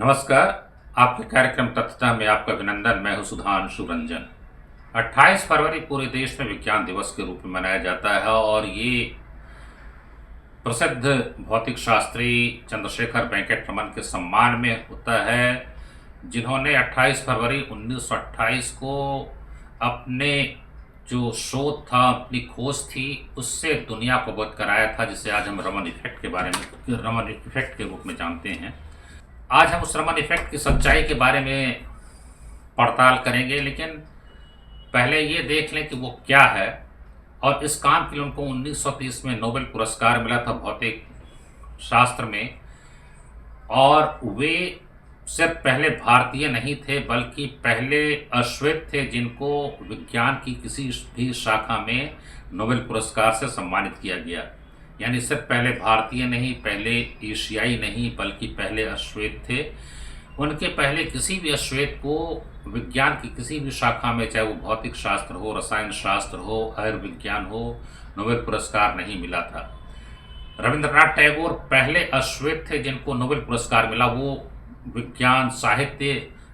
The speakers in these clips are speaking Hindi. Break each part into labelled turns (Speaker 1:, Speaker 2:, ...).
Speaker 1: नमस्कार। आपके कार्यक्रम तथ्यता में आपका अभिनंदन। मैं हूं सुधांशु रंजन। 28 फरवरी पूरे देश में विज्ञान दिवस के रूप में मनाया जाता है और ये प्रसिद्ध भौतिक शास्त्री चंद्रशेखर वेंकट रमन के सम्मान में होता है, जिन्होंने 28 फरवरी 1928 को अपने जो शोध था, अपनी खोज थी, उससे दुनिया को अवगत कराया था, जिसे आज हम रमन इफेक्ट के बारे में रमन इफेक्ट के रूप में जानते हैं। आज हम उस रमन इफेक्ट की सच्चाई के बारे में पड़ताल करेंगे, लेकिन पहले ये देख लें कि वो क्या है। और इस काम के लिए उनको 1930 में नोबेल पुरस्कार मिला था भौतिक शास्त्र में। और वे सिर्फ पहले भारतीय नहीं थे, बल्कि पहले अश्वेत थे जिनको विज्ञान की किसी भी शाखा में नोबेल पुरस्कार से सम्मानित किया गया। यानी सिर्फ पहले भारतीय नहीं, पहले एशियाई नहीं, बल्कि पहले अश्वेत थे। उनके पहले किसी भी अश्वेत को विज्ञान की किसी भी शाखा में, चाहे वो भौतिक शास्त्र हो, रसायन शास्त्र हो, आयुर्विज्ञान हो, नोबेल पुरस्कार नहीं मिला था। रविंद्रनाथ टैगोर पहले अश्वेत थे जिनको नोबेल पुरस्कार मिला। वो विज्ञान साहित्य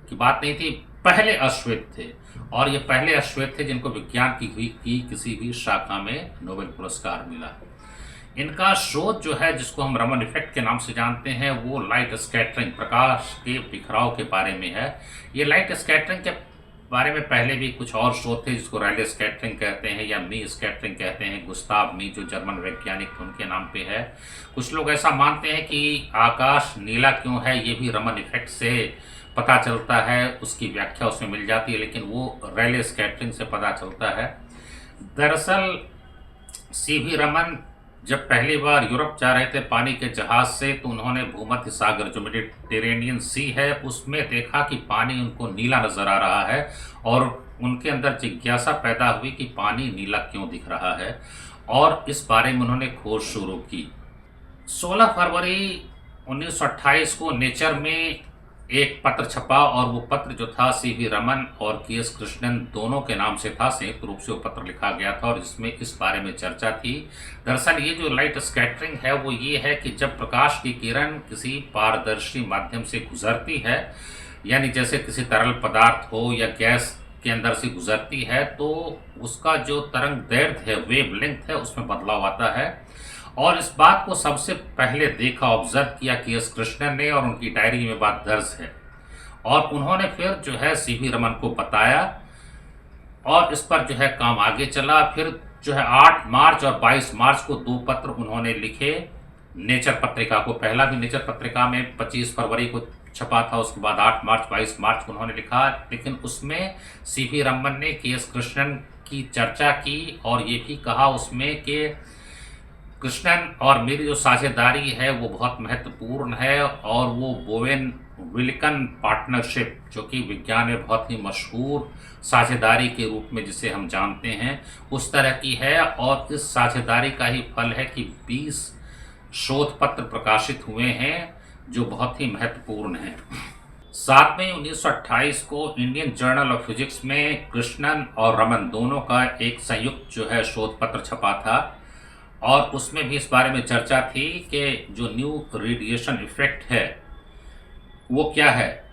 Speaker 1: की बात नहीं थी, पहले अश्वेत थे। और ये पहले अश्वेत थे जिनको विज्ञान की किसी भी शाखा में नोबेल पुरस्कार मिला। इनका शोध जो है, जिसको हम रमन इफेक्ट के नाम से जानते हैं, वो लाइट स्कैटरिंग, प्रकाश के बिखराव के बारे में है। ये लाइट स्कैटरिंग के बारे में पहले भी कुछ और शोध थे, जिसको रैले स्कैटरिंग कहते हैं या मी स्कैटरिंग कहते हैं। गुस्ताव मी, जो जर्मन वैज्ञानिक थे, उनके नाम पे है। कुछ लोग ऐसा मानते हैं कि आकाश नीला क्यों है, ये भी रमन इफेक्ट से पता चलता है, उसकी व्याख्या उसमें मिल जाती है, लेकिन वो रैले स्कैटरिंग से पता चलता है। दरअसल सीवी रमन जब पहली बार यूरोप जा रहे थे पानी के जहाज से, तो उन्होंने भूमध्य सागर, जो मेडिटेरेनियन सी है, उसमें देखा कि पानी उनको नीला नजर आ रहा है। और उनके अंदर जिज्ञासा पैदा हुई कि पानी नीला क्यों दिख रहा है, और इस बारे में उन्होंने खोज शुरू की। 16 फरवरी 1928 को नेचर में एक पत्र छपा, और वो पत्र जो था सीवी रमन और के.एस. कृष्णन दोनों के नाम से था। संयुक्त रूप से वो पत्र लिखा गया था और इसमें इस बारे में चर्चा थी। दरअसल ये जो लाइट स्कैटरिंग है, वो ये है कि जब प्रकाश की किरण किसी पारदर्शी माध्यम से गुजरती है, यानी जैसे किसी तरल पदार्थ हो या गैस के अंदर से गुजरती है, तो उसका जो तरंग दैर्ध्य है, वेवलेंथ है, उसमें बदलाव आता है। और इस बात को सबसे पहले देखा, ऑब्जर्व किया के.एस. कृष्णन ने, और उनकी डायरी में बात दर्ज है। और उन्होंने फिर जो है सीवी रमन को बताया, और इस पर जो है काम आगे चला। फिर जो है 8 मार्च और 22 मार्च को 2 पत्र उन्होंने लिखे नेचर पत्रिका को। पहला भी नेचर पत्रिका में 25 फरवरी को छपा था, उसके बाद 8 मार्च 22 मार्च को उन्होंने लिखा। लेकिन उसमें सीवी रमन ने के.एस. कृष्णन की चर्चा की, और ये भी कहा उसमें कि कृष्णन और मेरी जो साझेदारी है वो बहुत महत्वपूर्ण है, और वो बोवेन विल्कन पार्टनरशिप, जो कि विज्ञान में बहुत ही मशहूर साझेदारी के रूप में जिसे हम जानते हैं, उस तरह की है। और इस साझेदारी का ही फल है कि 20 शोध पत्र प्रकाशित हुए हैं, जो बहुत ही महत्वपूर्ण हैं। 7 मई 1928 को इंडियन जर्नल ऑफ फिजिक्स में कृष्णन और रमन दोनों का एक संयुक्त जो है शोध पत्र छपा था, और उसमें भी इस बारे में चर्चा थी कि जो न्यू रेडिएशन इफेक्ट है वो क्या है।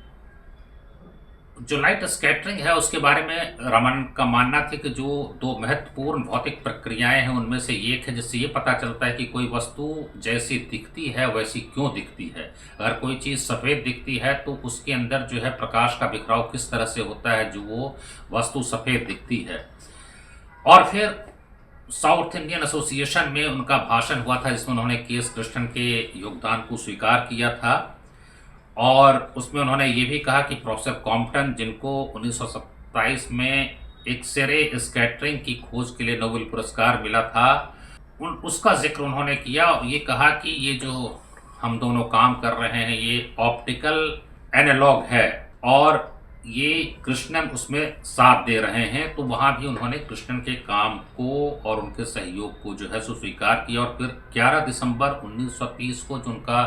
Speaker 1: जो लाइट स्कैटरिंग है उसके बारे में रमन का मानना था कि जो 2 महत्वपूर्ण भौतिक प्रक्रियाएं हैं, उनमें से एक है जिससे ये पता चलता है कि कोई वस्तु जैसी दिखती है वैसी क्यों दिखती है। अगर कोई चीज़ सफ़ेद दिखती है तो उसके अंदर जो है प्रकाश का बिखराव किस तरह से होता है, जो वो वस्तु सफ़ेद दिखती है। और फिर साउथ इंडियन एसोसिएशन में उनका भाषण हुआ था, जिसमें उन्होंने के.एस. कृष्णन के योगदान को स्वीकार किया था। और उसमें उन्होंने ये भी कहा कि प्रोफेसर कॉम्पटन, जिनको 1927 में एक्स-रे स्कैटरिंग की खोज के लिए नोबेल पुरस्कार मिला था, उसका जिक्र उन्होंने किया। और ये कहा कि ये जो हम दोनों काम कर रहे हैं, ये ऑप्टिकल एनालॉग है, और ये कृष्णन उसमें साथ दे रहे हैं। तो वहाँ भी उन्होंने कृष्णन के काम को और उनके सहयोग को जो है सो स्वीकार किया। और फिर 11 दिसंबर 1930 को जो उनका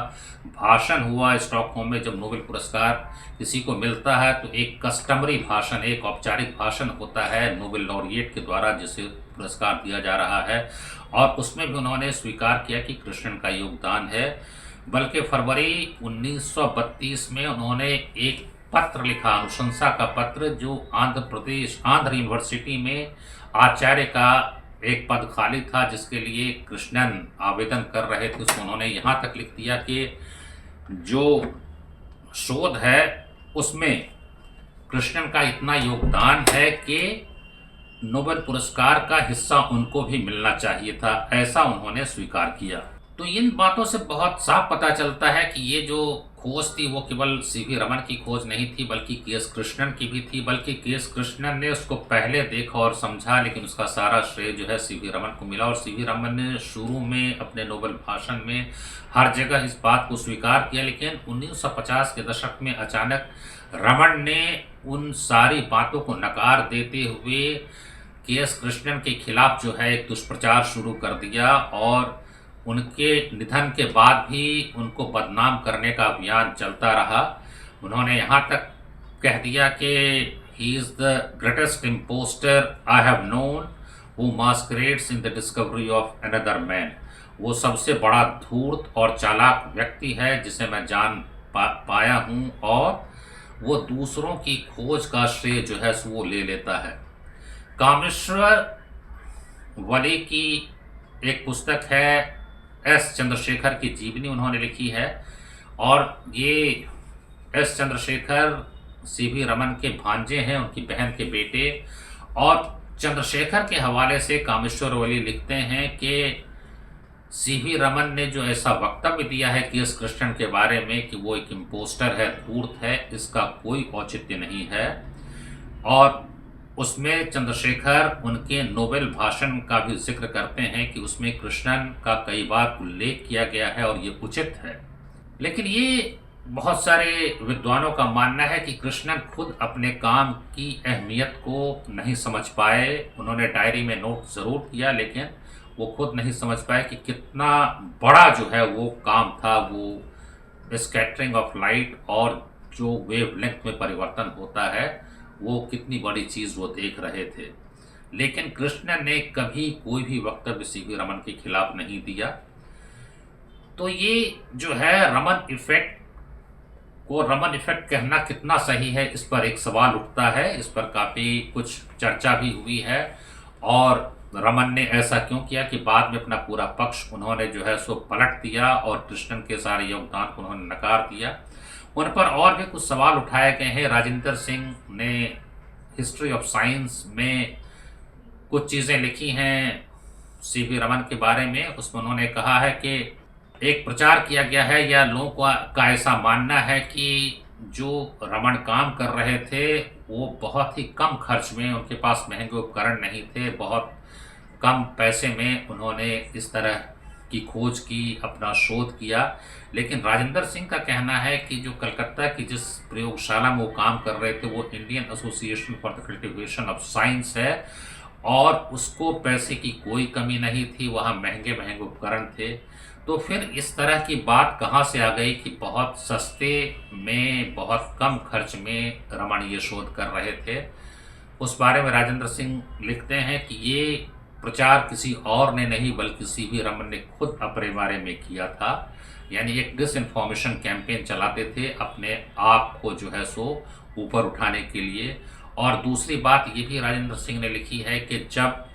Speaker 1: भाषण हुआ स्टॉकहोम में, जब नोबेल पुरस्कार किसी को मिलता है तो एक कस्टमरी भाषण, एक औपचारिक भाषण होता है नोबेल लॉरिएट के द्वारा जिसे पुरस्कार दिया जा रहा है। और उसमें भी उन्होंने स्वीकार किया कि कृष्णन का योगदान है। बल्कि फरवरी 1932 में उन्होंने एक पत्र लिखा, अनुशंसा का पत्र, जो आंध्र यूनिवर्सिटी में आचार्य का एक पद खाली था जिसके लिए कृष्णन आवेदन कर रहे थे। उसको उन्होंने यहाँ तक लिख दिया कि जो शोध है उसमें कृष्णन का इतना योगदान है कि नोबेल पुरस्कार का हिस्सा उनको भी मिलना चाहिए था, ऐसा उन्होंने स्वीकार किया। तो इन बातों से बहुत साफ पता चलता है कि ये जो खोज थी वो केवल सीवी रमन की खोज नहीं थी, बल्कि के.एस. कृष्णन की भी थी। बल्कि के.एस. कृष्णन ने उसको पहले देखा और समझा, लेकिन उसका सारा श्रेय जो है सीवी रमन को मिला। और सीवी रमन ने शुरू में अपने नोबेल भाषण में हर जगह इस बात को स्वीकार किया, लेकिन 1950 के दशक में अचानक रमन ने उन सारी बातों को नकार देते हुए के.एस. कृष्णन के खिलाफ जो है एक दुष्प्रचार शुरू कर दिया और उनके निधन के बाद भी उनको बदनाम करने का अभियान चलता रहा। उन्होंने यहाँ तक कह दिया कि he is the greatest impostor I have known who masquerades in the discovery of another man. वो सबसे बड़ा धूर्त और चालाक व्यक्ति है जिसे मैं जान पाया हूँ, और वो दूसरों की खोज का श्रेय जो है वो ले लेता है। कामेश्वर वली की एक पुस्तक है एस चंद्रशेखर की जीवनी, उन्होंने लिखी है, और ये एस चंद्रशेखर सीवी रमन के भांजे हैं, उनकी बहन के बेटे। और चंद्रशेखर के हवाले से कामेश्वर वली लिखते हैं कि सीवी रमन ने जो ऐसा वक्तव्य दिया है के.एस. कृष्णन के बारे में कि वो एक इम्पोस्टर है, धूर्त है, इसका कोई औचित्य नहीं है। और उसमें चंद्रशेखर उनके नोबेल भाषण का भी जिक्र करते हैं कि उसमें कृष्णन का कई बार उल्लेख किया गया है और ये उचित है। लेकिन ये बहुत सारे विद्वानों का मानना है कि कृष्णन खुद अपने काम की अहमियत को नहीं समझ पाए। उन्होंने डायरी में नोट ज़रूर किया, लेकिन वो खुद नहीं समझ पाए कि कितना बड़ा जो है वो काम था, वो स्कैटरिंग ऑफ लाइट और जो वेवलेंथ में परिवर्तन होता है वो कितनी बड़ी चीज़ वो देख रहे थे। लेकिन कृष्णन ने कभी कोई भी वक्तव्य सीवी रमन के खिलाफ नहीं दिया। तो ये जो है रमन इफेक्ट को रमन इफेक्ट कहना कितना सही है, इस पर एक सवाल उठता है। इस पर काफ़ी कुछ चर्चा भी हुई है। और रमन ने ऐसा क्यों किया कि बाद में अपना पूरा पक्ष उन्होंने जो है सो पलट दिया और कृष्णन के सारे योगदान को उन्होंने नकार दिया। उन पर और भी कुछ सवाल उठाए गए हैं। राजेंद्र सिंह ने हिस्ट्री ऑफ साइंस में कुछ चीज़ें लिखी हैं सीवी रमन के बारे में। उसमें उन्होंने कहा है कि एक प्रचार किया गया है या लोगों का ऐसा मानना है कि जो रमन काम कर रहे थे वो बहुत ही कम खर्च में, उनके पास महंगे उपकरण नहीं थे, बहुत कम पैसे में उन्होंने इस तरह की खोज की, अपना शोध किया। लेकिन राजेंद्र सिंह का कहना है कि जो कलकत्ता की जिस प्रयोगशाला में वो काम कर रहे थे वो Indian association for the cultivation of science है, और उसको पैसे की कोई कमी नहीं थी, वहाँ महंगे महंगे उपकरण थे। तो फिर इस तरह की बात कहाँ से आ गई कि बहुत सस्ते में, बहुत कम खर्च में रमन ये शोध कर रहे थे। उस बारे में राजेंद्र सिंह लिखते हैं कि ये प्रचार किसी और ने नहीं बल्कि सीवी रमन ने खुद अपने बारे में किया था। यानी एक डिसइंफॉर्मेशन कैंपेन चलाते थे अपने आप को जो है सो ऊपर उठाने के लिए। और दूसरी बात ये भी राजेंद्र सिंह ने लिखी है कि जब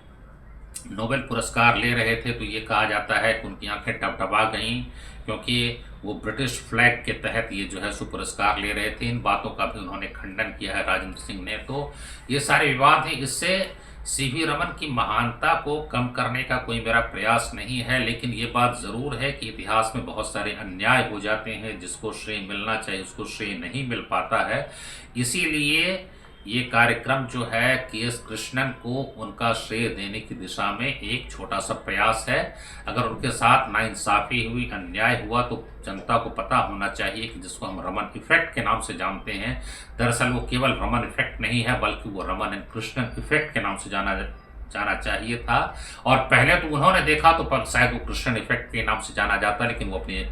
Speaker 1: नोबेल पुरस्कार ले रहे थे तो ये कहा जाता है कि उनकी आंखें टपटपा गईं, क्योंकि वो ब्रिटिश फ्लैग के तहत ये जो है सो पुरस्कार ले रहे थे। इन बातों का भी उन्होंने खंडन किया है राजेंद्र सिंह ने। तो ये सारे विवाद हैं। इससे सीवी रमन की महानता को कम करने का कोई मेरा प्रयास नहीं है, लेकिन ये बात ज़रूर है कि इतिहास में बहुत सारे अन्याय हो जाते हैं, जिसको श्रेय मिलना चाहिए उसको श्रेय नहीं मिल पाता है। इसीलिए ये कार्यक्रम जो है के.एस. कृष्णन को उनका श्रेय देने की दिशा में एक छोटा सा प्रयास है। अगर उनके साथ नाइंसाफ़ी हुई, अन्याय हुआ, तो जनता को पता होना चाहिए कि जिसको हम रमन इफेक्ट के नाम से जानते हैं, दरअसल वो केवल रमन इफेक्ट नहीं है बल्कि वो रमन एंड कृष्णन इफेक्ट के नाम से जाना चाहिए था। और पहले तो उन्होंने देखा तो शायद वो कृष्णन इफेक्ट के नाम से जाना जाता, लेकिन वो अपने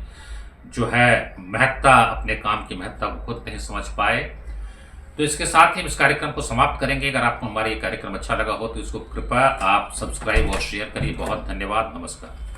Speaker 1: जो है महत्ता, अपने काम की महत्ता को खुद नहीं समझ पाए। तो इसके साथ ही हम इस कार्यक्रम को समाप्त करेंगे। अगर आपको हमारा ये कार्यक्रम अच्छा लगा हो तो इसको कृपया आप सब्सक्राइब और शेयर करिए। बहुत धन्यवाद। नमस्कार।